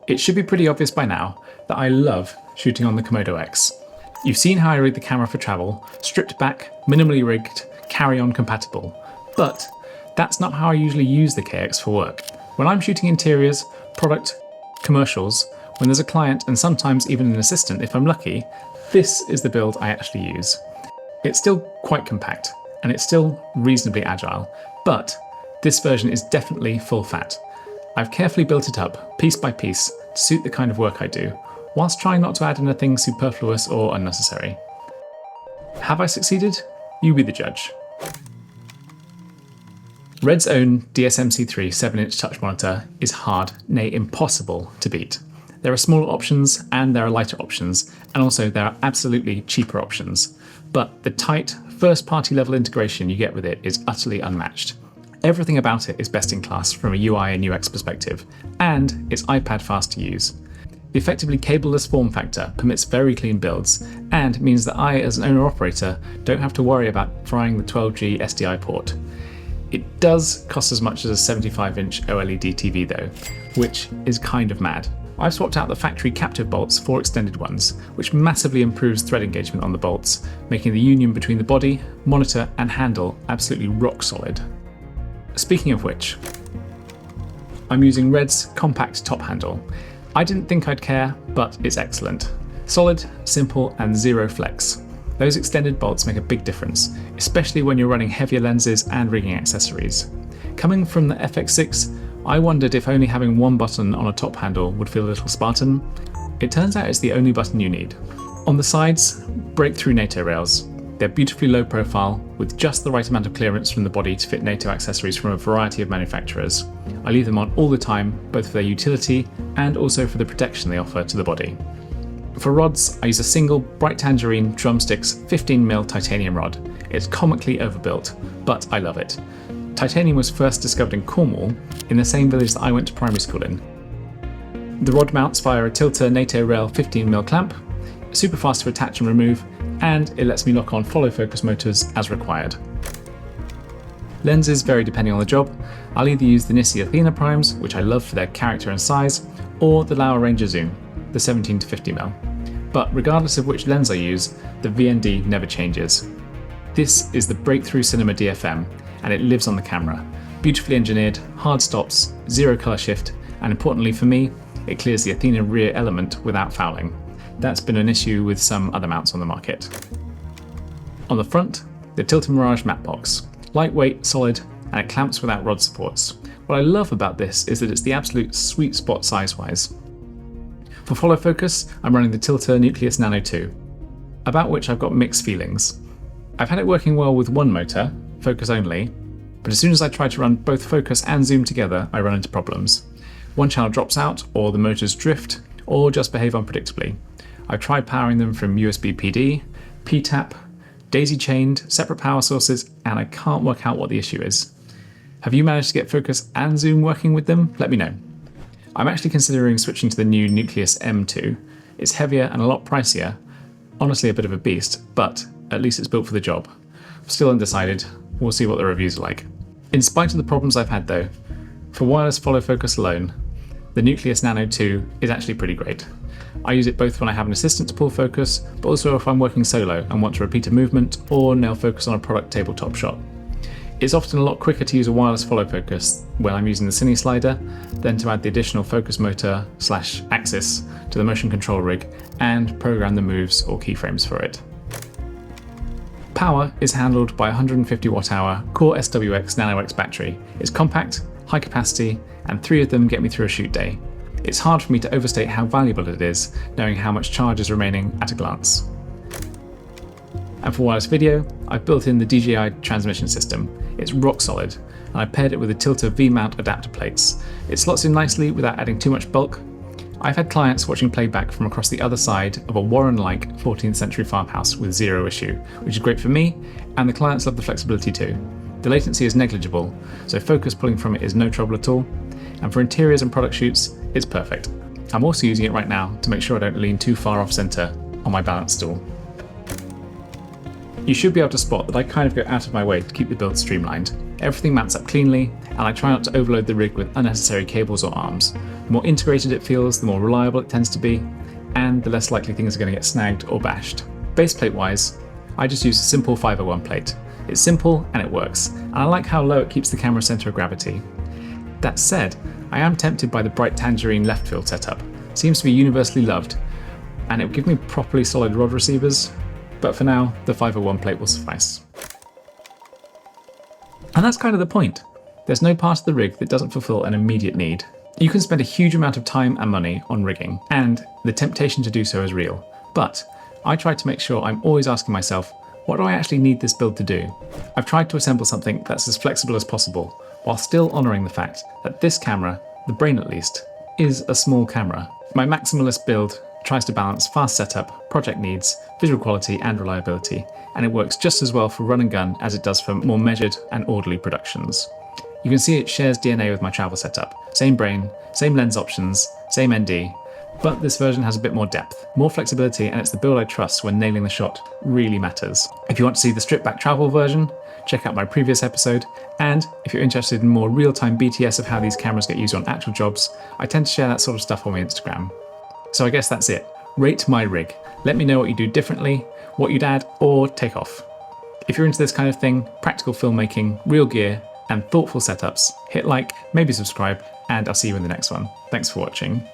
It should be pretty obvious by now that I love shooting on the Komodo X. You've seen how I rig the camera for travel, stripped back, minimally rigged, carry-on compatible. But that's not how I usually use the KX for work. When I'm shooting interiors, product, commercials, when there's a client and sometimes even an assistant if I'm lucky, this is the build I actually use. It's still quite compact and it's still reasonably agile, but this version is definitely full fat. I've carefully built it up, piece by piece, to suit the kind of work I do, whilst trying not to add anything superfluous or unnecessary. Have I succeeded? You be the judge. RED's own DSM-C3 7-inch touch monitor is hard, nay impossible to beat. There are smaller options and there are lighter options, and also there are absolutely cheaper options. But the tight, first-party level integration you get with it is utterly unmatched. Everything about it is best in class from a UI and UX perspective, and it's iPad fast to use. The effectively cableless form factor permits very clean builds, and means that I, as an owner-operator, don't have to worry about frying the 12G SDI port. It does cost as much as a 75-inch OLED TV though, which is kind of mad. I've swapped out the factory captive bolts for extended ones, which massively improves thread engagement on the bolts, making the union between the body, monitor, and handle absolutely rock solid. Speaking of which, I'm using RED's compact top handle. I didn't think I'd care, but it's excellent. Solid, simple, and zero flex. Those extended bolts make a big difference, especially when you're running heavier lenses and rigging accessories. Coming from the FX6, I wondered if only having one button on a top handle would feel a little Spartan. It turns out it's the only button you need. On the sides, breakthrough NATO rails. They're beautifully low profile, with just the right amount of clearance from the body to fit NATO accessories from a variety of manufacturers. I leave them on all the time, both for their utility and also for the protection they offer to the body. For rods, I use a single Bright Tangerine Drumsticks 15mm titanium rod. It's comically overbuilt, but I love it. Titanium was first discovered in Cornwall, in the same village that I went to primary school in. The rod mounts via a Tilter NATO Rail 15mm clamp, super fast to attach and remove, and it lets me lock on follow focus motors as required. Lenses vary depending on the job. I'll either use the Nissi Athena primes, which I love for their character and size, or the Laowa Ranger Zoom, the 17 to 50mm. But regardless of which lens I use, the VND never changes. This is the Breakthrough Cinema DFM, and it lives on the camera. Beautifully engineered, hard stops, zero colour shift, and importantly for me, it clears the Athena rear element without fouling. That's been an issue with some other mounts on the market. On the front, the Tilta Mirage matte box. Lightweight, solid, and it clamps without rod supports. What I love about this is that it's the absolute sweet spot size-wise. For follow focus, I'm running the Tilta Nucleus Nano 2, about which I've got mixed feelings. I've had it working well with one motor, focus only, but as soon as I try to run both focus and zoom together, I run into problems. One channel drops out, or the motors drift, or just behave unpredictably. I've tried powering them from USB PD, P-tap, daisy-chained, separate power sources, and I can't work out what the issue is. Have you managed to get focus and zoom working with them? Let me know. I'm actually considering switching to the new Nucleus M2. It's heavier and a lot pricier, honestly a bit of a beast, but at least it's built for the job. Still undecided, we'll see what the reviews are like. In spite of the problems I've had though, for wireless follow focus alone, the Nucleus Nano 2 is actually pretty great. I use it both when I have an assistant to pull focus, but also if I'm working solo and want to repeat a movement or nail focus on a product tabletop shot. It's often a lot quicker to use a wireless follow focus when I'm using the Cine slider than to add the additional focus motor / axis to the motion control rig and program the moves or keyframes for it. Power is handled by a 150 Wh Core SWX Nano X battery. It's compact, high capacity, and 3 of them get me through a shoot day. It's hard for me to overstate how valuable it is, knowing how much charge is remaining at a glance. And for wireless video, I've built in the DJI transmission system. It's rock solid, and I paired it with the Tilta V-mount adapter plates. It slots in nicely without adding too much bulk. I've had clients watching playback from across the other side of a Warren-like 14th century farmhouse with zero issue, which is great for me, and the clients love the flexibility too. The latency is negligible, so focus pulling from it is no trouble at all, and for interiors and product shoots, it's perfect. I'm also using it right now to make sure I don't lean too far off center on my balance stool. You should be able to spot that I kind of go out of my way to keep the build streamlined. Everything mounts up cleanly, and I try not to overload the rig with unnecessary cables or arms. The more integrated it feels, the more reliable it tends to be, and the less likely things are going to get snagged or bashed. Baseplate wise, I just use a simple 501 plate. It's simple and it works, and I like how low it keeps the camera centre of gravity. That said, I am tempted by the bright tangerine left field setup. It seems to be universally loved, and it will give me properly solid rod receivers, but for now, the 501 plate will suffice. And that's kind of the point. There's no part of the rig that doesn't fulfill an immediate need. You can spend a huge amount of time and money on rigging, and the temptation to do so is real. But I try to make sure I'm always asking myself, what do I actually need this build to do? I've tried to assemble something that's as flexible as possible, while still honouring the fact that this camera, the brain at least, is a small camera. My Maximalist build tries to balance fast setup, project needs, visual quality and reliability, and it works just as well for run and gun as it does for more measured and orderly productions. You can see it shares DNA with my travel setup. Same brain, same lens options, same ND, but this version has a bit more depth, more flexibility, and it's the build I trust when nailing the shot really matters. If you want to see the stripped back travel version, check out my previous episode, and if you're interested in more real-time BTS of how these cameras get used on actual jobs, I tend to share that sort of stuff on my Instagram. So I guess that's it. Rate my rig. Let me know what you do differently, what you'd add or take off. If you're into this kind of thing, practical filmmaking, real gear, and thoughtful setups, hit like, maybe subscribe, and I'll see you in the next one. Thanks for watching.